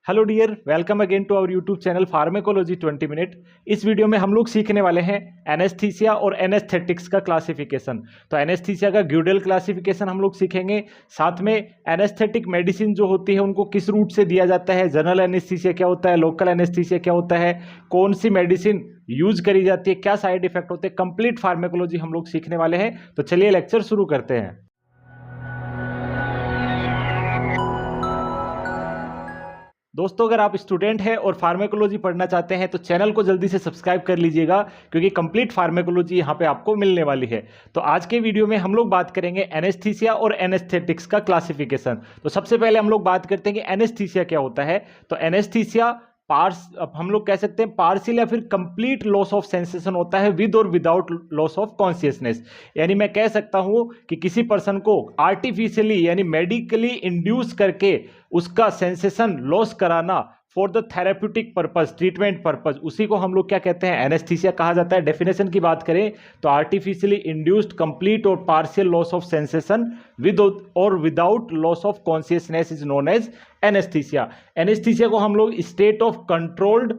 Hello dear, welcome again to our YouTube channel pharmacology 20 minute. इस video में हम लोग सीखने वाले हैं एनेस्थीसिया और एनेस्थेटिक्स का क्लासिफिकेशन। तो एनेस्थीसिया का ग्यूडल क्लासिफिकेशन हम लोग सीखेंगे, साथ में एनेस्थेटिक मेडिसिन जो होती है उनको किस रूट से दिया जाता है, जनरल एनेस्थीसिया क्या होता है, लोकल एनेस्थीसिया क्या होता है, कौन सी मेडिसिन यूज करी जाती है, क्या साइड इफेक्ट होते हैं, कंप्लीट फार्मेकोलॉजी हम लोग सीखने वाले हैं। तो चलिए लेक्चर शुरू करते हैं। दोस्तों, अगर आप स्टूडेंट हैं और फार्मेकोलॉजी पढ़ना चाहते हैं तो चैनल को जल्दी से सब्सक्राइब कर लीजिएगा, क्योंकि कंप्लीट फार्मेकोलॉजी यहां पे आपको मिलने वाली है। तो आज के वीडियो में हम लोग बात करेंगे एनेस्थीसिया और एनेस्थेटिक्स का क्लासिफिकेशन। तो सबसे पहले हम लोग बात करते हैं कि एनेस्थीसिया क्या होता है। तो एनेस्थीसिया हम लोग कह सकते हैं पार्शियल या फिर कंप्लीट लॉस ऑफ सेंसेशन होता है विद और विदाउट लॉस ऑफ कॉन्शियसनेस। यानी मैं कह सकता हूं कि किसी पर्सन को आर्टिफिशियली यानी मेडिकली इंड्यूस करके उसका सेंसेशन लॉस कराना for the therapeutic purpose, treatment purpose, उसी को हम लोग क्या कहते हैं, एनेस्थीसिया कहा जाता है। डेफिनेशन की बात करें तो आर्टिफिशियली इंड्यूस्ड कंप्लीट और partial loss of sensation with और without loss of consciousness is known as anaesthesia. Anaesthesia को हम लोग state of controlled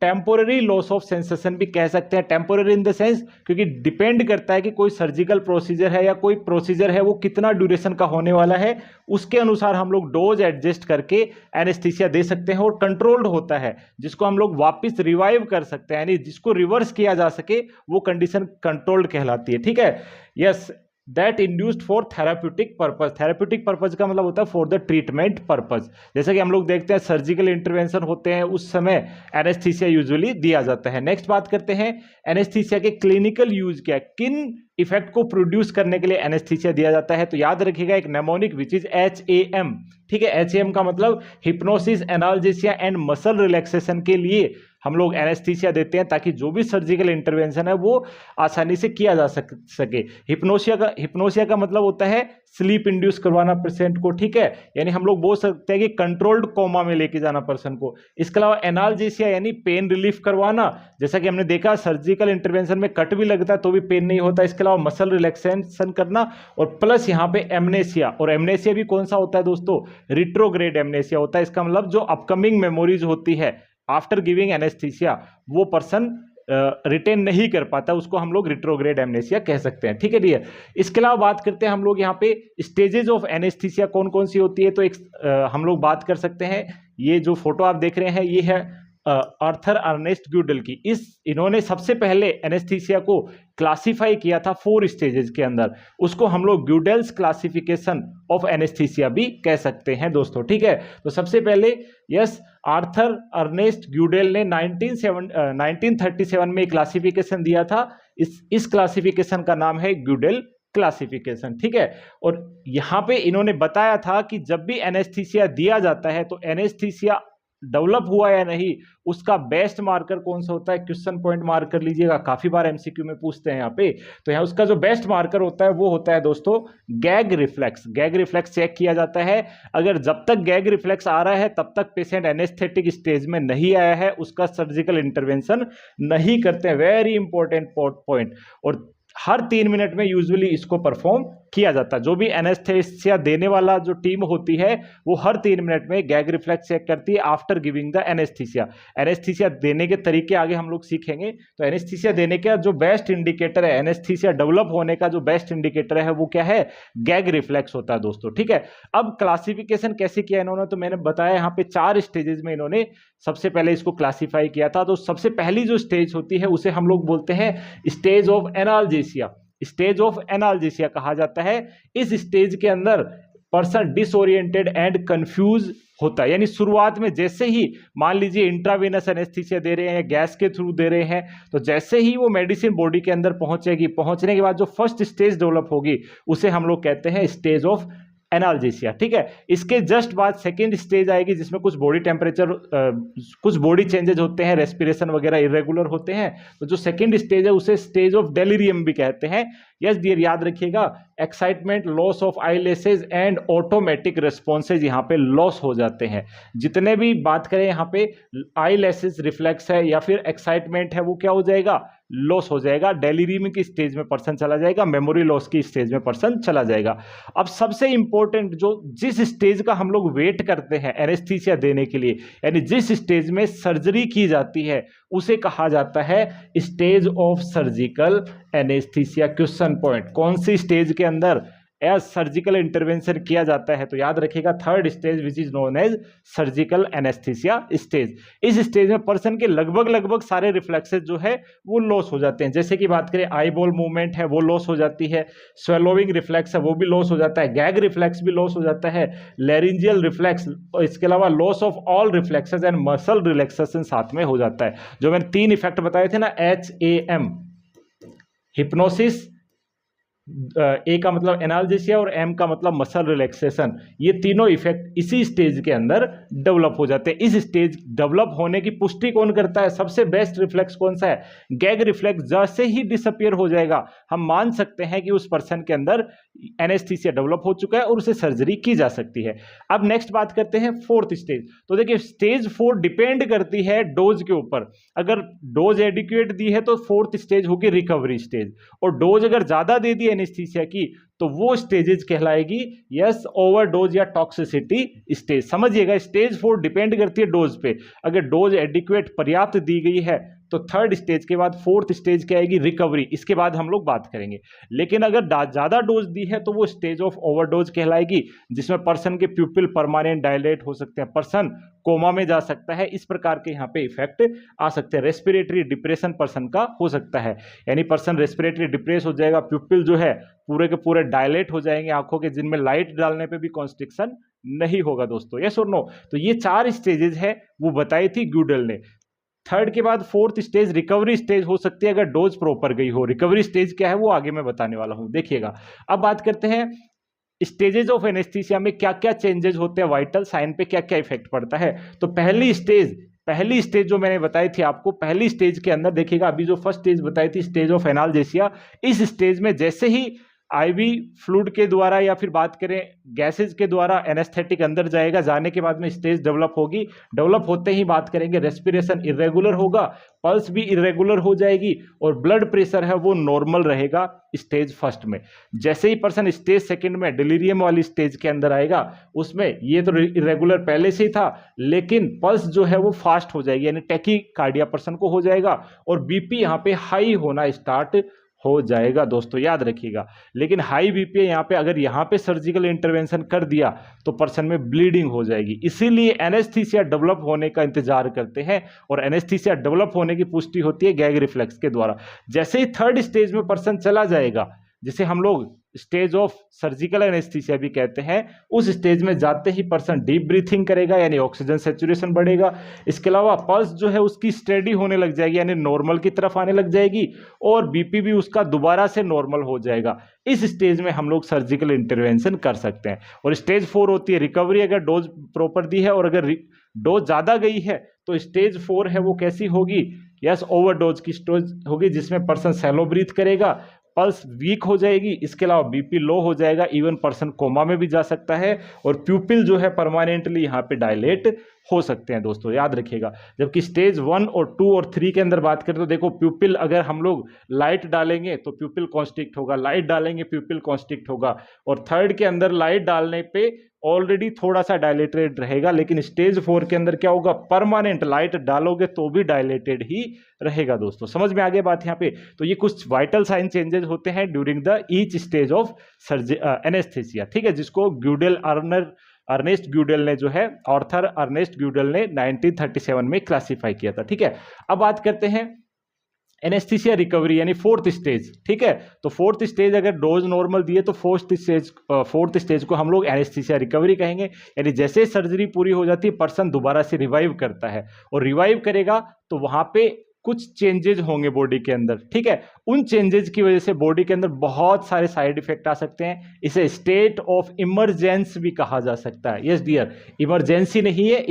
temporary loss of sensation भी कह सकते हैं। टेम्पोररी इन द सेंस क्योंकि डिपेंड करता है कि कोई सर्जिकल प्रोसीजर है या कोई प्रोसीजर है वो कितना ड्यूरेशन का होने वाला है, उसके अनुसार हम लोग डोज एडजस्ट करके एनेस्थीसिया दे सकते हैं। और कंट्रोल्ड होता है जिसको हम लोग वापस रिवाइव कर सकते हैं, यानी जिसको रिवर्स किया जा सके वो कंडीशन कंट्रोल्ड कहलाती है। ठीक है, yes, that induced for therapeutic purpose. Therapeutic purpose का मतलब होता है फॉर द ट्रीटमेंट पर्पज। जैसे कि हम लोग देखते हैं सर्जिकल इंटरवेंशन होते हैं उस समय एनेस्थीसिया यूजुअली दिया जाता है। नेक्स्ट बात करते हैं एनेस्थीसिया के क्लिनिकल यूज क्या है, किन इफेक्ट को प्रोड्यूस करने के लिए एनेस्थीसिया दिया जाता है। तो याद रखिएगा एक नेमोनिक विच इज HAM। ठीक है, HAM का मतलब hypnosis, analgesia and muscle relaxation के लिए हम लोग एनेस्थीसिया देते हैं ताकि जो भी सर्जिकल इंटरवेंशन है वो आसानी से किया जा सके। हिप्नोसिया का मतलब होता है स्लीप इंड्यूस करवाना पेशेंट को। ठीक है, यानी हम लोग बोल सकते हैं कि कंट्रोल्ड कोमा में लेके जाना पर्सन को। इसके अलावा एनाल्जेसिया यानी पेन रिलीफ करवाना, जैसा कि हमने देखा सर्जिकल इंटरवेंशन में कट भी लगता है तो भी पेन नहीं होता। इसके अलावा मसल रिलैक्सेशन करना, और प्लस यहाँ पे एमनेसिया। और एमनेसिया भी कौन सा होता है दोस्तों, रिट्रोग्रेड एमनेसिया होता है। इसका मतलब जो अपकमिंग मेमोरीज होती है आफ्टर गिविंग एनेस्थीसिया वो पर्सन रिटेन नहीं कर पाता, उसको हम लोग रिट्रोग्रेड एमनेसिया कह सकते हैं। ठीक है डियर, इसके अलावा बात करते हैं हम लोग यहाँ पे स्टेजेस ऑफ एनेस्थीसिया कौन कौन सी होती है। तो एक हम लोग बात कर सकते हैं, ये जो फोटो आप देख रहे हैं ये है आर्थर अर्नेस्ट ग्यूडल की। इन्होंने सबसे पहले एनेस्थीसिया को क्लासिफाई किया था 4 स्टेजेस के अंदर, उसको हम लोग ग्यूडल्स क्लासिफिकेशन ऑफ एनेस्थीसिया भी कह सकते हैं दोस्तों। ठीक है, तो सबसे पहले यस, आर्थर अर्नेस्ट ग्यूडल ने 1937 में क्लासिफिकेशन दिया था। इस क्लासिफिकेशन का नाम है ग्यूडल क्लासिफिकेशन। ठीक है, और यहां पे इन्होंने बताया था कि जब भी एनेस्थीसिया दिया जाता है तो एनेस्थीसिया डेवलप हुआ या नहीं उसका बेस्ट मार्कर कौन सा होता है, क्वेश्चन पॉइंट मार्क कर लीजिएगा, काफी बार एमसीक्यू में पूछते हैं यहाँ पे। तो यहाँ उसका जो बेस्ट मार्कर होता है वो होता है दोस्तों gag reflex. Gag reflex check किया जाता है, अगर जब तक गैग रिफ्लेक्स आ रहा है तब तक पेशेंट एनेस्थेटिक स्टेज में नहीं आया है उसका सर्जिकल इंटरवेंशन नहीं करते हैं। Very important point. और हर 3 मिनट में यूजुअली इसको परफॉर्म किया जाता है। जो भी एनेस्थेसिया देने वाला जो टीम होती है वो हर 3 मिनट में गैग रिफ्लेक्स चेक करती है after giving the anaesthesia. Anaesthesia देने के तरीके आगे हम लोग सीखेंगे। तो एनेस्थीसिया देने का जो बेस्ट इंडिकेटर है, एनेस्थीसिया डेवलप होने का जो बेस्ट इंडिकेटर है वो क्या है, गैग रिफ्लेक्स होता है दोस्तों। ठीक है, अब क्लासिफिकेशन कैसे किया इन्होंने, तो मैंने बताया यहाँ पे 4 स्टेजेस में इन्होंने सबसे पहले इसको क्लासिफाई किया था। तो सबसे पहली जो स्टेज होती है उसे हम लोग बोलते हैं stage of analgesia. Stage of analgesia कहा जाता है। इस स्टेज के अंदर पर्सन डिसओरिएंटेड एंड कंफ्यूज होता है, यानी शुरुआत में जैसे ही मान लीजिए इंट्रावेनस एनेस्थीसिया दे रहे हैं या गैस के थ्रू दे रहे हैं, तो जैसे ही वो मेडिसिन बॉडी के अंदर पहुंचेगी, पहुंचने के बाद जो फर्स्ट स्टेज डेवलप होगी उसे हम लोग कहते हैं स्टेज ऑफ एनाल्जेसिया। ठीक है, इसके जस्ट बाद सेकेंड स्टेज आएगी जिसमें कुछ बॉडी टेम्परेचर, कुछ बॉडी चेंजेस होते हैं, रेस्पिरेशन वगैरह इरेगुलर होते हैं। तो जो सेकेंड स्टेज है उसे स्टेज ऑफ डेलिरियम भी कहते हैं। यस डियर, याद रखिएगा, excitement, loss of I laces and automatic responses यहाँ पे लॉस हो जाते हैं। जितने भी बात करें यहाँ पे आई लेसेज रिफ्लेक्स है या फिर एक्साइटमेंट है, वो क्या हो जाएगा, लॉस हो जाएगा। डेलीरियम की स्टेज में पर्सन चला जाएगा, मेमोरी लॉस की स्टेज में पर्सन चला जाएगा। अब सबसे इंपॉर्टेंट, जो जिस स्टेज का हम लोग वेट करते हैं एनेस्थीसिया देने के लिए, यानी जिस स्टेज में सर्जरी की जाती है, उसे कहा जाता है stage of surgical anaesthesia. Question point, कौन सी स्टेज के अंदर एज सर्जिकल इंटरवेंशन किया जाता है, तो याद रखिएगा third stage which is known as surgical anaesthesia stage. इस स्टेज में पर्सन के लगभग सारे रिफ्लेक्सेस जो है वो लॉस हो जाते हैं। जैसे कि बात करें, आई बॉल मूवमेंट है वो लॉस हो जाती है, स्वेलोइंग रिफ्लेक्स है वो भी लॉस हो जाता है, गैग रिफ्लेक्स भी लॉस हो जाता है, लैरिंजियल रिफ्लेक्स, और इसके अलावा loss of all reflexes and muscle relaxation साथ में हो जाता है। जो मैंने 3 इफेक्ट बताए थे ना, HAM, हिप्नोसिस, ए का मतलब एनाल्जेसिया और एम का मतलब मसल रिलैक्सेशन, ये तीनों इफेक्ट इसी स्टेज के अंदर डेवलप हो जाते हैं। इस स्टेज डेवलप होने की पुष्टि कौन करता है, सबसे बेस्ट रिफ्लेक्स कौन सा है, गैग रिफ्लेक्स। जैसे ही डिसअपियर हो जाएगा, हम मान सकते हैं कि उस पर्सन के अंदर एनेस्थीसिया डेवलप हो चुका है और उसे सर्जरी की जा सकती है। अब नेक्स्ट बात करते हैं फोर्थ स्टेज। तो देखिए, स्टेज 4 डिपेंड करती है डोज के ऊपर। अगर डोज एडिक्वेट दी है तो फोर्थ स्टेज होगी रिकवरी स्टेज, और डोज अगर ज्यादा दे दी एनेस्थीसिया की तो वो स्टेजेस कहलाएगी यस ओवरडोज या टॉक्सिसिटी स्टेज। समझिएगा, स्टेज 4 डिपेंड करती है डोज पे। अगर डोज एडिक्वेट पर्याप्त दी गई है तो थर्ड स्टेज के बाद फोर्थ स्टेज क्या आएगी, रिकवरी। इसके बाद हम लोग बात करेंगे। लेकिन अगर ज्यादा डोज दी है तो वो स्टेज ऑफ ओवरडोज कहलाएगी, जिसमें पर्सन के प्यूपिल परमानेंट डायलेट हो सकते हैं, पर्सन कोमा में जा सकता है। इस प्रकार के यहाँ पे इफेक्ट आ सकते हैं। रेस्पिरेटरी डिप्रेशन पर्सन का हो सकता है, यानी पर्सन रेस्पिरेटरी डिप्रेस हो जाएगा, प्यूपिल जो है पूरे के पूरे डायलेट हो जाएंगे आंखों के, जिनमें लाइट डालने पे भी कॉन्स्ट्रिक्शन नहीं होगा दोस्तों। यस और नो। तो ये 4 स्टेजेस है वो बताई थी ग्यूडेल ने। थर्ड के बाद फोर्थ स्टेज रिकवरी स्टेज हो सकती है अगर डोज प्रॉपर गई हो। रिकवरी स्टेज क्या है वो आगे मैं बताने वाला हूं, देखिएगा। अब बात करते हैं स्टेजेस ऑफ एनेस्थीसिया में क्या क्या चेंजेस होते हैं, वाइटल साइन पे क्या क्या इफेक्ट पड़ता है। तो पहली स्टेज जो मैंने बताई थी आपको, पहली स्टेज के अंदर देखिएगा, अभी जो फर्स्ट स्टेज बताई थी स्टेज ऑफ एनाल्जेसिया, इस स्टेज में जैसे ही आईवी फ्लूइड के द्वारा या फिर बात करें गैसेज के द्वारा एनेस्थेटिक अंदर जाएगा, जाने के बाद में स्टेज डेवलप होगी। डेवलप होते ही बात करेंगे रेस्पिरेशन इरेगुलर होगा, पल्स भी इरेगुलर हो जाएगी और ब्लड प्रेशर है वो नॉर्मल रहेगा स्टेज फर्स्ट में। जैसे ही पर्सन स्टेज सेकंड में डिलीरियम वाली स्टेज के अंदर आएगा, उसमें ये तो इरेगुलर पहले से ही था, लेकिन पल्स जो है वो फास्ट हो जाएगी, यानी टैकीकार्डिया पर्सन को हो जाएगा और बीपी यहाँ पे हाई होना स्टार्ट हो जाएगा दोस्तों, याद रखिएगा। लेकिन हाई बीपी यहाँ पे अगर यहाँ पे सर्जिकल इंटरवेंशन कर दिया तो पर्सन में ब्लीडिंग हो जाएगी। इसीलिए एनेस्थीसिया डेवलप होने का इंतजार करते हैं और एनेस्थीसिया डेवलप होने की पुष्टि होती है गैग रिफ्लेक्स के द्वारा। जैसे ही थर्ड स्टेज में पर्सन चला जाएगा, जिसे हम लोग स्टेज ऑफ सर्जिकल एनेस्थीसिया भी कहते हैं, उस स्टेज में जाते ही पर्सन डीप ब्रीथिंग करेगा, यानी ऑक्सीजन सैचुरेशन बढ़ेगा। इसके अलावा पल्स जो है उसकी स्टेडी होने लग जाएगी, यानी नॉर्मल की तरफ आने लग जाएगी और बीपी भी उसका दोबारा से नॉर्मल हो जाएगा। इस स्टेज में हम लोग सर्जिकल इंटरवेंशन कर सकते हैं। और स्टेज 4 होती है रिकवरी, अगर डोज प्रॉपर दी है और अगर डोज ज्यादा गई है तो स्टेज 4 है वो कैसी होगी, यस ओवरडोज की स्टेज होगी, जिसमें पर्सन सैलो ब्रीथ करेगा, पल्स वीक हो जाएगी, इसके अलावा बीपी लो हो जाएगा, इवन पर्सन कोमा में भी जा सकता है और प्यूपिल जो है परमानेंटली यहाँ पे डायलेट हो सकते हैं दोस्तों, याद रखिएगा। जबकि स्टेज 1 और 2 और 3 के अंदर बात करें तो देखो, प्यूपिल अगर हम लोग लाइट डालेंगे तो प्यूपिल कॉन्स्ट्रिक्ट होगा, लाइट डालेंगे प्यूपिल कॉन्स्ट्रिक्ट होगा, और थर्ड के अंदर लाइट डालने पे ऑलरेडी थोड़ा सा डायलेटेड रहेगा, लेकिन स्टेज 4 के अंदर क्या होगा, परमानेंट लाइट डालोगे तो भी डायलेटेड ही रहेगा दोस्तों। समझ में आ गया बात यहाँ पे। तो ये कुछ वाइटल साइन चेंजेस होते हैं during the each stage of anaesthesia, ठीक है, जिसको अर्नेस्ट ग्यूडेल ने जो है, ऑर्थर अर्नेस्ट ग्यूडेल ने 1937 में क्लासिफाई किया था, ठीक है। अब बात करते हैं एनेस्थीसिया रिकवरी, यानी फोर्थ स्टेज, ठीक है। तो फोर्थ स्टेज अगर डोज नॉर्मल दिए तो फोर्थ स्टेज को हम लोग एनेस्थीसिया रिकवरी कहेंगे, यानी जैसे सर्जरी पूरी हो जाती है पर्सन दोबारा से रिवाइव करता है, और रिवाइव करेगा तो वहां पे कुछ चेंजेस होंगे बॉडी के अंदर, ठीक है। उन चेंजेस की वजह से बॉडी के अंदर बहुत सारे साइड इफेक्ट आ सकते हैं। इसे स्टेट ऑफ इमरजेंस भी कहा जा सकता है। यस डियर, इमरजेंसी नहीं है,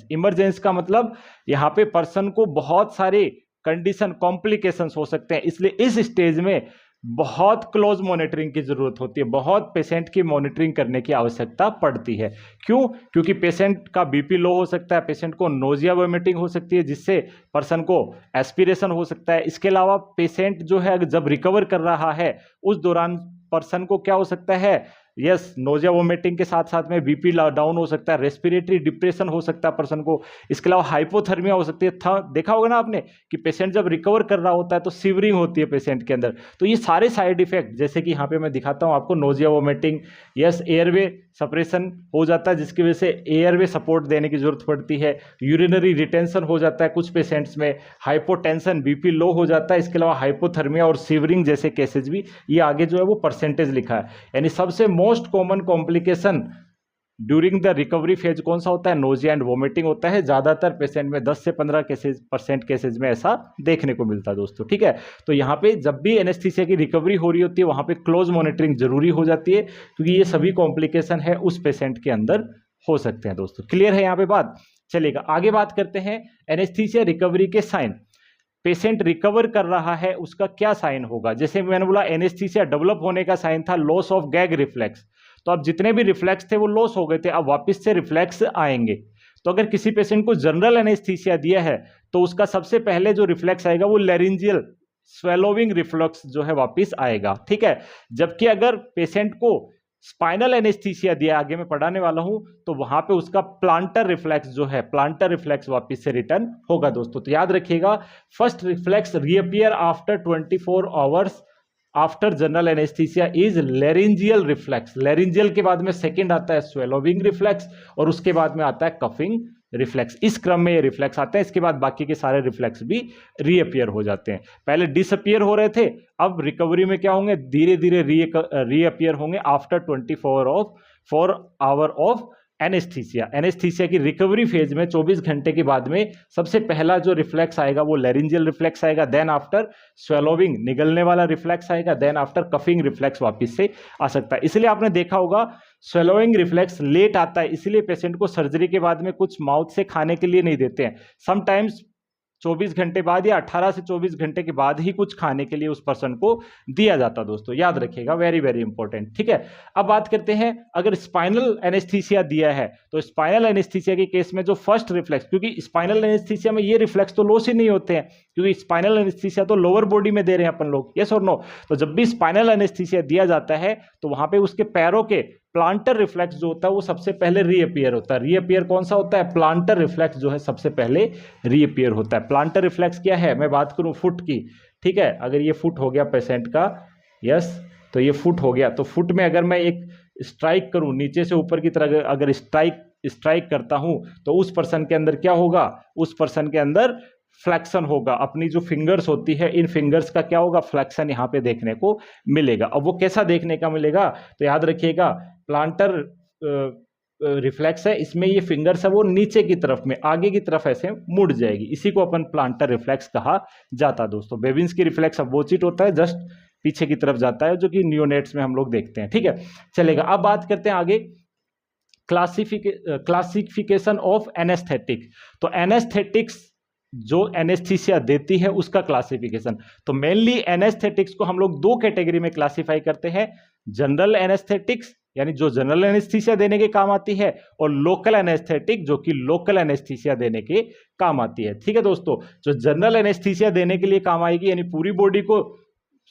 इमरजेंस का मतलब यहाँ पे पर्सन को बहुत सारे कंडीशन कॉम्प्लिकेशंस हो सकते हैं, इसलिए इस स्टेज में बहुत क्लोज मॉनिटरिंग की जरूरत होती है, बहुत पेशेंट की मॉनिटरिंग करने की आवश्यकता पड़ती है। क्यों? क्योंकि पेशेंट का बीपी लो हो सकता है, पेशेंट को नोजिया वोमिटिंग हो सकती है, जिससे पर्सन को एस्पिरेशन हो सकता है। इसके अलावा पेशेंट जो है जब रिकवर कर रहा है उस दौरान पर्सन को क्या हो सकता है, यस, नोजिया वोमिटिंग के साथ साथ में बीपी डाउन हो सकता है, रेस्पिरेटरी डिप्रेशन हो सकता है पर्सन को। इसके अलावा हाइपोथर्मिया हो सकती है। देखा होगा ना आपने कि पेशेंट जब रिकवर कर रहा होता है तो सिवरिंग होती है पेशेंट के अंदर। तो ये सारे साइड इफेक्ट, जैसे कि यहाँ पे मैं दिखाता हूँ आपको, nausea vomiting, yes, airway suppression हो जाता है जिसकी वजह से एयरवे सपोर्ट देने की जरूरत पड़ती है, यूरिनरी रिटेंशन हो जाता है कुछ पेशेंट्स में, हाइपोटेंशन, बीपी लो हो जाता है। इसके अलावा हाइपोथर्मिया और सिवरिंग जैसे केसेज भी, ये आगे जो है वो परसेंटेज लिखा है। यानी सबसे most common complication during the recovery phase कौन सा होता है? नोजिया एंड वोमिटिंग होता है। ज्यादातर पेशेंट में 10 से 15% केसेज में ऐसा देखने को मिलता है दोस्तों, ठीक है। तो यहाँ पे जब भी एनेस्थीसिया की रिकवरी हो रही होती है वहां पे क्लोज मॉनिटरिंग जरूरी हो जाती है, क्योंकि ये सभी कॉम्प्लिकेशन है उस पेशेंट के अंदर हो सकते हैं दोस्तों। क्लियर है यहाँ पे बात? चलेगा, आगे बात करते हैं एनेस्थीसिया रिकवरी के साइन। पेशेंट रिकवर कर रहा है उसका क्या साइन होगा? जैसे मैंने बोला एनेस्थीसिया डेवलप होने का साइन था लॉस ऑफ गैग रिफ्लेक्स। तो अब जितने भी रिफ्लेक्स थे वो लॉस हो गए थे, अब वापस से रिफ्लेक्स आएंगे। तो अगर किसी पेशेंट को जनरल एनेस्थीसिया दिया है तो उसका सबसे पहले जो रिफ्लेक्स आएगा वो लैरिंजियल स्वेलोविंग रिफ्लेक्स जो है वापस आएगा, ठीक है। जबकि अगर पेशेंट को स्पाइनल एनेस्थीसिया दिया, आगे मैं पढ़ाने वाला हूं, तो वहां पे उसका प्लांटर रिफ्लेक्स जो है, प्लांटर रिफ्लेक्स वापस से रिटर्न होगा दोस्तों। तो याद रखिएगा, first reflex reappear after 24 hours after general anaesthesia is laryngeal reflex. Laryngeal के बाद में सेकंड आता है स्वेलोविंग रिफ्लेक्स और उसके बाद में आता है कफिंग रिफ्लेक्स। इस क्रम में ये रिफ्लेक्स आते हैं, इसके बाद बाकी के सारे रिफ्लेक्स भी रीअपियर हो जाते हैं। पहले डिसअपियर हो रहे थे, अब रिकवरी में क्या होंगे? धीरे धीरे रीअपियर होंगे after 24 hour of anaesthesia. Anaesthesia की रिकवरी फेज में 24 घंटे के बाद में सबसे पहला जो रिफ्लेक्स आएगा वो लैरिंजियल रिफ्लेक्स आएगा, देन आफ्टर स्वेलोविंग निगलने वाला रिफ्लेक्स आएगा, देन आफ्टर कफिंग रिफ्लेक्स वापस से आ सकता है। इसलिए आपने देखा होगा स्वेलोइंग रिफ्लेक्स लेट आता है, इसलिए पेशेंट को सर्जरी के बाद में कुछ माउथ से खाने के लिए नहीं देते हैं। समटाइम्स 24 घंटे बाद या 18 से 24 घंटे के बाद ही कुछ खाने के लिए उस पर्सन को दिया जाता दोस्तों, याद रखिएगा, वेरी वेरी इंपॉर्टेंट, ठीक है। अब बात करते हैं, अगर स्पाइनल एनेस्थीसिया दिया है तो स्पाइनल एनेस्थीसिया के केस में जो फर्स्ट रिफ्लेक्स, क्योंकि स्पाइनल एनेस्थीसिया में ये रिफ्लेक्स तो लॉस ही नहीं होते हैं, क्योंकि स्पाइनल एनेस्थीसिया तो लोअर बॉडी में दे रहे हैं अपन लोग, यस और नो। तो जब भी स्पाइनल एनेस्थीसिया दिया जाता है तो वहां पे उसके पैरों के प्लांटर रिफ्लेक्स जो होता है वो सबसे पहले रीअपियर होता है। रीअपियर कौन सा होता है? प्लांटर रिफ्लेक्स जो है सबसे पहले रीअपियर होता है। प्लांटर रिफ्लेक्स क्या है? मैं बात करूं फुट की, ठीक है। अगर ये फुट हो गया पेशेंट का, यस, तो ये फुट हो गया, तो फुट में अगर मैं एक स्ट्राइक करूं नीचे से ऊपर की तरह, अगर स्ट्राइक करता हूं तो उस पर्सन के अंदर क्या होगा? उस पर्सन के अंदर फ्लैक्शन होगा। अपनी जो फिंगर्स होती है, इन फिंगर्स का क्या होगा? फ्लैक्शन यहाँ पे देखने को मिलेगा। अब वो कैसा देखने का मिलेगा? तो याद रखिएगा, प्लांटर रिफ्लेक्स है, इसमें ये फिंगर्स है वो नीचे की तरफ में, आगे की तरफ ऐसे मुड़ जाएगी, इसी को अपन प्लांटर रिफ्लेक्स कहा जाता है दोस्तों। बेबिन्स की रिफ्लेक्स अपोजिट होता है, जस्ट पीछे की तरफ जाता है, जो कि नियोनेट्स में हम लोग देखते हैं, ठीक है। चलेगा, अब बात करते हैं आगे क्लासिफिकेशन ऑफ एनेस्थेटिक। तो एनेस्थेटिक्स जो एनेस्थीसिया देती है उसका क्लासिफिकेशन, तो मेनली एनेस्थेटिक्स को हम लोग दो कैटेगरी में क्लासिफाई करते हैं, जनरल एनेस्थेटिक्स यानी जो जनरल एनेस्थीसिया देने के काम आती है, और लोकल एनेस्थेटिक जो कि लोकल एनेस्थीसिया देने के काम आती है, ठीक है दोस्तों। जो जनरल एनेस्थीसिया देने के लिए काम आएगी, यानी पूरी बॉडी को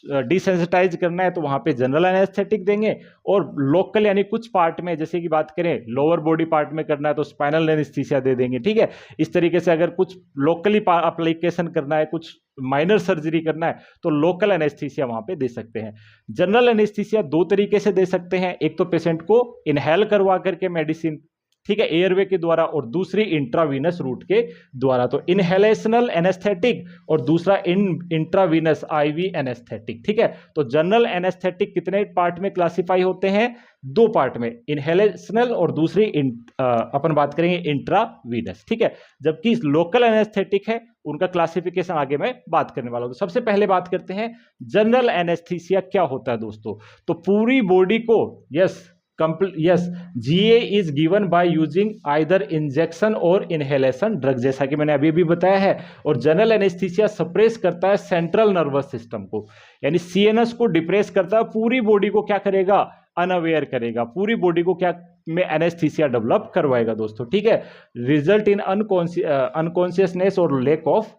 डिसेंसिटाइज करना है तो वहां पे जनरल एनेस्थेटिक देंगे, और लोकल यानी कुछ पार्ट में, जैसे कि बात करें लोअर बॉडी पार्ट में करना है तो स्पाइनल एनेस्थीसिया दे देंगे, ठीक है। इस तरीके से अगर कुछ लोकली एप्लीकेशन करना है, कुछ माइनर सर्जरी करना है तो लोकल एनेस्थीसिया वहां पे दे सकते हैं। जनरल एनेस्थीसिया दो तरीके से दे सकते हैं, एक तो पेशेंट को इनहेल करवा करके मेडिसिन, ठीक है, एयरवे के द्वारा, और दूसरी इंट्रावीनस रूट के द्वारा। तो इनहेलेशनल एनेस्थेटिक और दूसरा इंट्रावीनस आईवी एनेस्थेटिक, ठीक है। तो जनरल एनेस्थेटिक कितने पार्ट में क्लासिफाई होते हैं? दो पार्ट में, इनहेलेशनल और दूसरी अपन बात करेंगे इंट्रावीनस, ठीक है। जबकि लोकल एनेस्थेटिक है उनका क्लासिफिकेशन आगे मैं बात करने वाला हूं। तो सबसे पहले बात करते हैं जनरल एनेस्थीसिया क्या होता है दोस्तों। तो पूरी बॉडी को, yes, yes, GA is given by using either injection और इनहेलेशन ड्रग, जैसा कि मैंने अभी भी बताया है। और जनरल एनेस्थीसिया सप्रेस करता है सेंट्रल नर्वस सिस्टम को, यानी सीएनएस को डिप्रेस करता है, पूरी बॉडी को क्या करेगा, अनअवेयर करेगा, पूरी बॉडी को क्या में एनेस्थीसिया डेवलप करवाएगा दोस्तों, ठीक है। रिजल्ट इन अनकॉन्शियसनेस और lack of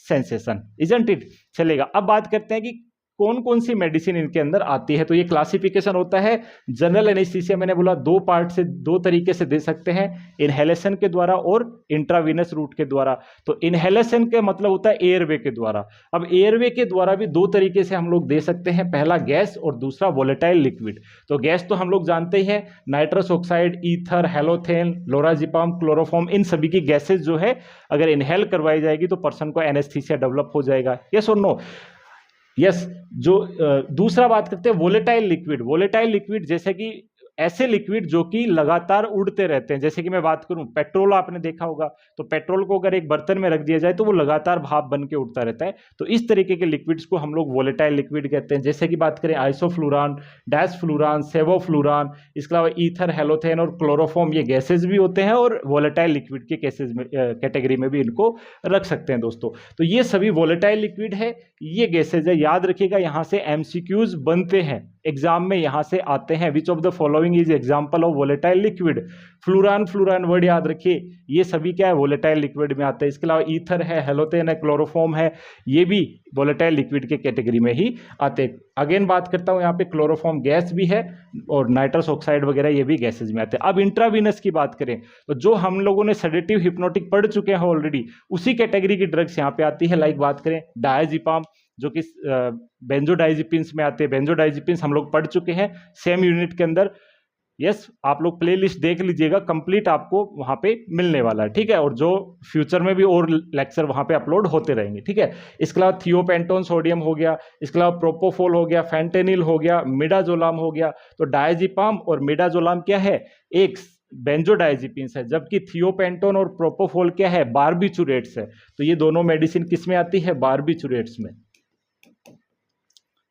sensation, isn't it. चलेगा, अब बात करते हैं कि कौन कौन सी मेडिसिन इनके अंदर आती है। तो ये क्लासिफिकेशन होता है। जनरल एनेस्थीसिया मैंने बोला दो पार्ट से, दो तरीके से दे सकते हैं, इनहेलेशन के द्वारा और इंट्रावीनस रूट के द्वारा। तो इनहेलेशन का मतलब होता है एयरवे के द्वारा। अब एयरवे के द्वारा भी दो तरीके से हम लोग दे सकते हैं, पहला गैस और दूसरा वोलेटाइल लिक्विड। तो गैस तो हम लोग जानते ही हैं, nitrous oxide, ether, halothane, lorazepam, chloroform, इन सभी की गैसेज जो है अगर इनहेल करवाई जाएगी तो पर्सन को एनेस्थीसिया डेवलप हो जाएगा। यस और नो? यस। जो दूसरा बात करते हैं वोलेटाइल लिक्विड। वोलेटाइल लिक्विड जैसे कि ऐसे लिक्विड जो कि लगातार उड़ते रहते हैं, जैसे कि मैं बात करूं पेट्रोल, आपने देखा होगा, तो पेट्रोल को अगर एक बर्तन में रख दिया जाए तो वो लगातार भाप बन के उड़ता रहता है। तो इस तरीके के लिक्विड्स को हम लोग वोलेटाइल लिक्विड कहते हैं। जैसे कि बात करें आइसोफ्लूरान, डैशफ्लूरान, सेवोफ्लूरान, इसके अलावा ईथर, हेलोथेन और क्लोरोफॉर्म, ये गैसेज भी होते हैं और वोलेटाइल लिक्विड के केसेज में कैटेगरी में भी इनको रख सकते हैं दोस्तों। तो ये सभी वोलेटाइल लिक्विड है, ये गैसेज है। याद रखिएगा, यहां से एमसीक्यूज बनते हैं, एग्जाम में यहां से आते हैं। Which of the following is example of volatile liquid? Flurane, flurane word याद रखिए, ये सभी क्या है, वोलेटाइल लिक्विड में आते हैं। इसके अलावा ईथर है, हेलोथेन है, क्लोरोफॉर्म है, ये भी वोलेटाइल लिक्विड के कैटेगरी में ही आते हैं। अगेन बात करता हूं, यहाँ पे क्लोरोफॉर्म गैस भी है और नाइट्रस ऑक्साइड वगैरह ये भी गैसेज में आते हैं। अब इंट्रावीनस की बात करें तो जो हम लोगों ने सेडेटिव हिप्नोटिक पढ़ चुके हैं ऑलरेडी, उसी कैटेगरी की ड्रग्स यहाँ पे आती है। लाइक बात करें डायजिपाम, जो कि बेंजोडाइजिपिन्स में आते हैं। बेंजोडाइजिपिन्स हम लोग पढ़ चुके हैं सेम यूनिट के अंदर। यस, आप लोग प्लेलिस्ट देख लीजिएगा, कंप्लीट आपको वहां पे मिलने वाला है, ठीक है। और जो फ्यूचर में भी और लेक्चर वहां पे अपलोड होते रहेंगे, ठीक है। इसके अलावा थियोपेंटोन सोडियम हो गया, इसके अलावा प्रोपोफोल हो गया, फेंटेनिल हो गया, मिडाजोलाम हो गया। तो डायजिपाम और मिडाजोलाम क्या है, एक बेंजोडाइजिपिन्स है, जबकि थियोपेंटोन और प्रोपोफोल क्या है, बारबिचुरेट्स है। तो ये दोनों मेडिसिन किस में आती है, बारबिचुरेट्स में।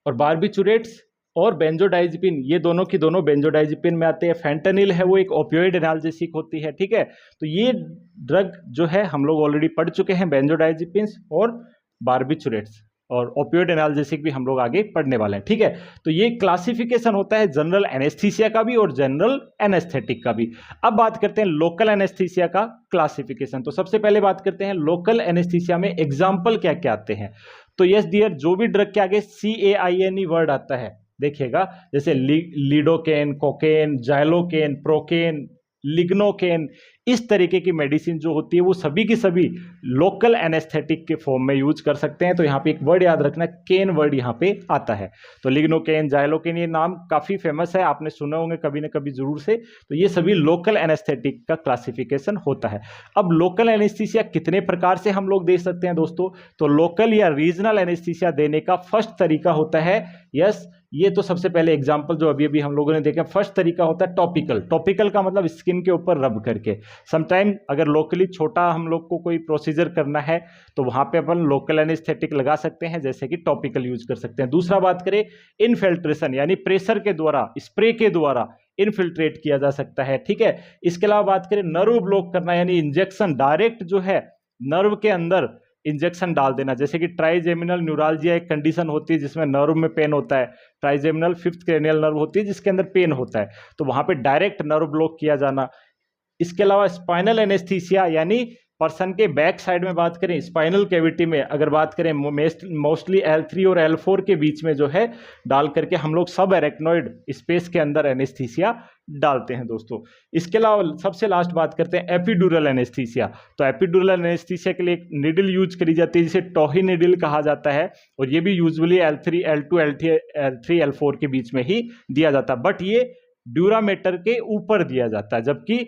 और बारबिचुरेट्स और बेंजोडाइजिपिन, ये दोनों की दोनों बेंजोडाइजिपिन में आते हैं। फेंटेनिल है वो एक ओपियोइड एनाल्जेसिक होती है, ठीक है। तो ये ड्रग जो है हम लोग ऑलरेडी पढ़ चुके हैं, बेंजोडाइजिपिन्स और बारबिचुरेट्स, और ओपियोइड एनाल्जेसिक भी हम लोग आगे पढ़ने वाले हैं, ठीक है। तो ये क्लासिफिकेशन होता है जनरल एनेस्थीसिया का भी और जनरल एनेस्थेटिक का भी। अब बात करते हैं लोकल एनेस्थीसिया का क्लासिफिकेशन। तो सबसे पहले बात करते हैं लोकल एनेस्थीसिया में एग्जाम्पल क्या क्या आते हैं। तो यस डियर, जो भी ड्रग के आगे CAINE वर्ड आता है देखिएगा, जैसे lidocaine, cocaine, xylocaine, procaine, lignocaine, इस तरीके की मेडिसिन जो होती है वो सभी की सभी लोकल एनेस्थेटिक के फॉर्म में यूज कर सकते हैं। तो यहाँ पे एक वर्ड याद रखना, केन वर्ड यहाँ पे आता है। तो लिग्नोकेन, जाइलोकेन, ये नाम काफी फेमस है, आपने सुने होंगे कभी ना कभी जरूर से। तो ये सभी लोकल एनेस्थेटिक का क्लासिफिकेशन होता है। अब लोकल एनेस्थीसिया कितने प्रकार से हम लोग दे सकते हैं दोस्तों? तो लोकल या रीजनल एनेस्थीसिया देने का फर्स्ट तरीका होता है, यस, ये तो सबसे पहले एग्जांपल जो अभी अभी हम लोगों ने देखा, फर्स्ट तरीका होता है टॉपिकल। टॉपिकल का मतलब स्किन के ऊपर रब करके। समटाइम अगर लोकली छोटा हम लोग को कोई प्रोसीजर करना है तो वहां पे अपन लोकल एनेस्थेटिक लगा सकते हैं, जैसे कि टॉपिकल यूज कर सकते हैं। दूसरा बात करें इनफिल्ट्रेशन, यानी प्रेशर के द्वारा, स्प्रे के द्वारा इनफिल्ट्रेट किया जा सकता है, ठीक है। इसके अलावा बात करें नर्व ब्लॉक करना, यानी इंजेक्शन डायरेक्ट जो है नर्व के अंदर इंजेक्शन डाल देना, जैसे कि ट्राइजेमिनल न्यूरालजिया एक कंडीशन होती है जिसमें नर्व में पेन होता है। ट्राइजेमिनल फिफ्थ क्रेनियल नर्व होती है जिसके अंदर पेन होता है, तो वहां पे डायरेक्ट नर्व ब्लॉक किया जाना। इसके अलावा स्पाइनल एनेस्थीसिया, यानी पर्सन के बैक साइड में बात करें, स्पाइनल कैविटी में अगर बात करें, मोस्टली L3 और L4 के बीच में जो है डाल करके हम लोग सब एरेक्नोइड स्पेस के अंदर एनेस्थीसिया डालते हैं दोस्तों। इसके अलावा सबसे लास्ट बात करते हैं एपिड्यूरल एनेस्थीसिया। तो एपिड्यूरल एनेस्थीसिया के लिए एक निडल यूज करी जाती है जिसे टॉही निडल कहा जाता है, और ये भी usually L3, L2, L3, L4 के बीच में ही दिया जाता है, बट ये ड्यूरामीटर के ऊपर दिया जाता है, जबकि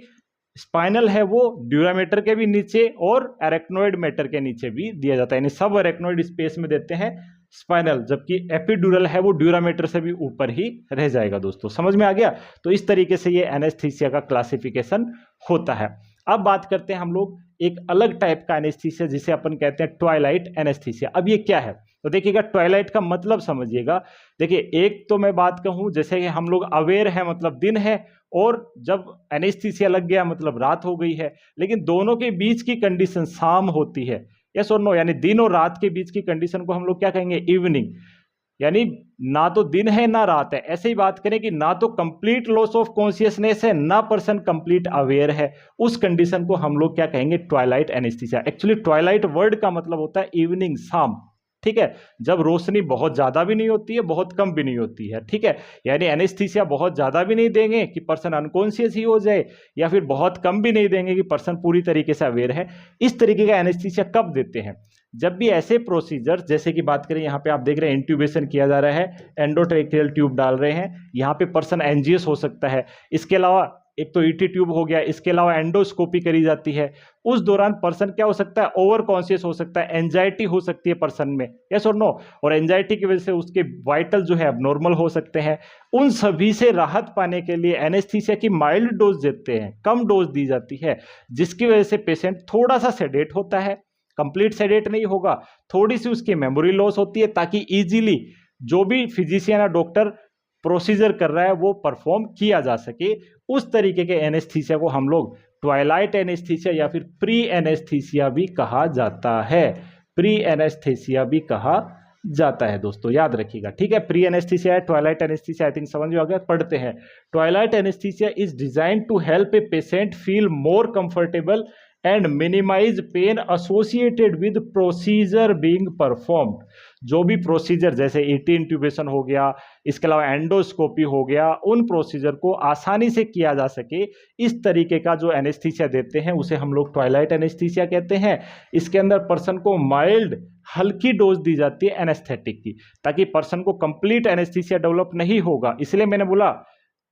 स्पाइनल है वो ड्यूरामीटर के भी नीचे और एरेक्नोइड मेटर के नीचे भी दिया जाता है, यानी सब एरेक्नोइड स्पेस में देते हैं स्पाइनल, जबकि एपिड्यूरल है वो ड्यूरामीटर से भी ऊपर ही रह जाएगा दोस्तों। समझ में आ गया? तो इस तरीके से ये एनेस्थीसिया का क्लासिफिकेशन होता है। अब बात करते हैं हम लोग एक अलग टाइप का एनेस्थीसिया जिसे अपन कहते हैं ट्वाइलाइट एनेस्थीसिया। अब ये क्या है? तो देखिएगा ट्वाइलाइट का मतलब समझिएगा। देखिए एक तो मैं बात कहूं जैसे कि हम लोग अवेयर है मतलब दिन है, और जब एनेस्थीसिया लग गया मतलब रात हो गई है, लेकिन दोनों के बीच की कंडीशन शाम होती है। यस और नो, यानी दिन और रात के बीच की कंडीशन को हम लोग क्या कहेंगे, इवनिंग। यानी ना तो दिन है ना रात है। ऐसे ही बात करें कि ना तो कंप्लीट लॉस ऑफ कॉन्शियसनेस है ना पर्सन कंप्लीट अवेयर है, उस कंडीशन को हम लोग क्या कहेंगे, Twilight anaesthesia. Actually Twilight word का मतलब होता है इवनिंग, शाम। ठीक है, जब रोशनी बहुत ज्यादा भी नहीं होती है बहुत कम भी नहीं होती है। ठीक है, यानी एनेस्थीसिया बहुत ज्यादा भी नहीं देंगे कि पर्सन अनकॉन्शियस ही हो जाए, या फिर बहुत कम भी नहीं देंगे कि पर्सन पूरी तरीके से अवेयर है। इस तरीके का एनेस्थीसिया कब देते हैं, जब भी ऐसे प्रोसीजर, जैसे कि बात करें यहाँ पे आप देख रहे हैं इंट्यूबेशन किया जा रहा है, एंडोट्रेकियल ट्यूब डाल रहे हैं, यहाँ पे पर्सन एंजियस हो सकता है। इसके अलावा एक तो ईटी ट्यूब हो गया, इसके अलावा एंडोस्कोपी करी जाती है। उस दौरान पर्सन क्या हो सकता है, ओवर कॉन्शियस हो सकता है, एंजाइटी हो सकती है पर्सन में, यस और नो, और एंजाइटी की वजह से उसके वाइटल जो है नॉर्मल हो सकते हैं। उन सभी से राहत पाने के लिए एनेस्थीसिया की माइल्ड डोज देते हैं, कम डोज दी जाती है, जिसकी वजह से पेशेंट थोड़ा सा सेडेट होता है, कंप्लीट सेडेट नहीं होगा, थोड़ी सी उसकी मेमोरी लॉस होती है, ताकि इजीली जो भी फिजिशियन या डॉक्टर प्रोसीजर कर रहा है वो परफॉर्म किया जा सके। उस तरीके के एनेस्थीसिया को हम लोग ट्वाइलाइट एनेस्थीसिया या फिर प्री एनेस्थीसिया भी कहा जाता है। प्री एनेस्थीसिया भी कहा जाता है दोस्तों, याद रखिएगा। ठीक है, प्री एनेस्थीसिया है, ट्वाइलाइट एनेस्थीसिया आई थिंक समझ में आ गया। पढ़ते हैं, twilight anaesthesia is designed to help a patient feel more comfortable and minimise pain associated with procedure being performed. जो भी प्रोसीजर जैसे ईटी इंट्यूबेशन हो गया, इसके अलावा एंडोस्कोपी हो गया, उन प्रोसीजर को आसानी से किया जा सके, इस तरीके का जो एनेस्थीसिया देते हैं उसे हम लोग ट्वाइलाइट एनेस्थीसिया कहते हैं। इसके अंदर पर्सन को माइल्ड हल्की डोज दी जाती है एनेस्थेटिक की, ताकि पर्सन को कंप्लीट एनेस्थीसिया डेवलप नहीं होगा। इसलिए मैंने बोला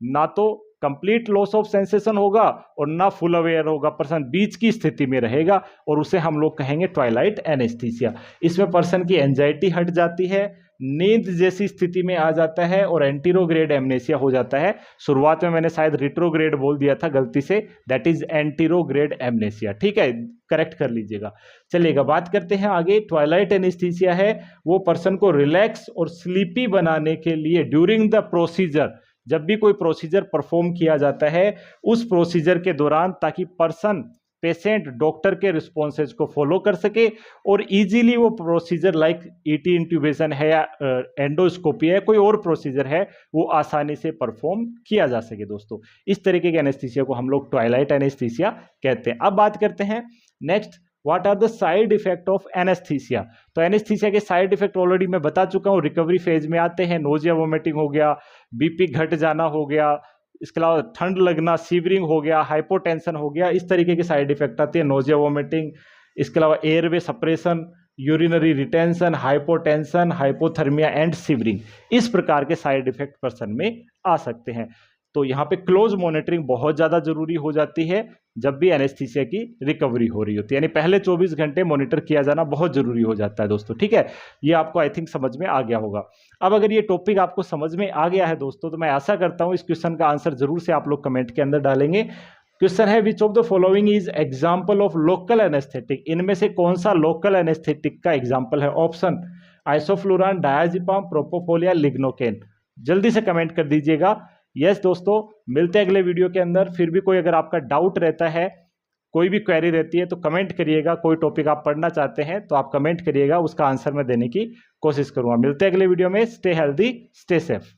ना तो कंप्लीट लॉस ऑफ सेंसेशन होगा और ना फुल अवेयर होगा, पर्सन बीच की स्थिति में रहेगा, और उसे हम लोग कहेंगे ट्वाइलाइट एनेस्थीसिया। इसमें पर्सन की एंजाइटी हट जाती है, नींद जैसी स्थिति में आ जाता है, और एंटीरोग्रेड एमनेसिया हो जाता है। शुरुआत में मैंने शायद रिट्रोग्रेड बोल दिया था गलती से, दैट इज एंटीरोग्रेड एमनेसिया। ठीक है, करेक्ट कर लीजिएगा। चलिएगा, बात करते हैं आगे। ट्वाइलाइट एनेस्थीसिया है वो पर्सन को रिलैक्स और स्लीपी बनाने के लिए ड्यूरिंग द प्रोसीजर, जब भी कोई प्रोसीजर परफॉर्म किया जाता है उस प्रोसीजर के दौरान, ताकि पर्सन पेशेंट डॉक्टर के रिस्पॉन्सेज को फॉलो कर सके और इजीली वो प्रोसीजर लाइक ईटी इंट्यूबेशन है या एंडोस्कोपी है, कोई और प्रोसीजर है, वो आसानी से परफॉर्म किया जा सके दोस्तों। इस तरीके के एनेस्थीसिया को हम लोग ट्वाइलाइट एनेस्थीसिया कहते हैं। अब बात करते हैं next, what are the side effect of anaesthesia. तो एनेस्थीसिया के साइड इफेक्ट ऑलरेडी मैं बता चुका हूँ, रिकवरी फेज में आते हैं, नोजिया वोमिटिंग हो गया, बीपी घट जाना हो गया, इसके अलावा ठंड लगना, सीवरिंग हो गया, हाइपोटेंशन हो गया, इस तरीके के साइड इफेक्ट आते हैं, नोजिया वोमिटिंग। इसके अलावा airway suppression, urinary retention, hypotension, hypothermia and severing, इस प्रकार के साइड इफेक्ट पर्सन में आ सकते हैं। तो यहाँ पे क्लोज मॉनिटरिंग बहुत ज़्यादा जरूरी हो जाती है जब भी एनेस्थीसिया की रिकवरी हो रही होती है, यानी पहले 24 घंटे मॉनिटर किया जाना बहुत जरूरी हो जाता है दोस्तों। ठीक है, ये आपको आई थिंक समझ में आ गया होगा। अब अगर ये टॉपिक आपको समझ में आ गया है दोस्तों, तो मैं आशा करता हूँ इस क्वेश्चन का आंसर जरूर से आप लोग कमेंट के अंदर डालेंगे। क्वेश्चन है, which of the following is example of local anaesthetic. इनमें से कौन सा लोकल एनेस्थेटिक का एग्जाम्पल है? Option isoflurane, diazepam, propofol, lignocaine. जल्दी से कमेंट कर दीजिएगा। यस दोस्तों, मिलते हैं अगले वीडियो के अंदर। फिर भी कोई अगर आपका डाउट रहता है, कोई भी क्वेरी रहती है तो कमेंट करिएगा। कोई टॉपिक आप पढ़ना चाहते हैं तो आप कमेंट करिएगा, उसका आंसर मैं देने की कोशिश करूंगा। मिलते हैं अगले वीडियो में। Stay healthy, stay safe.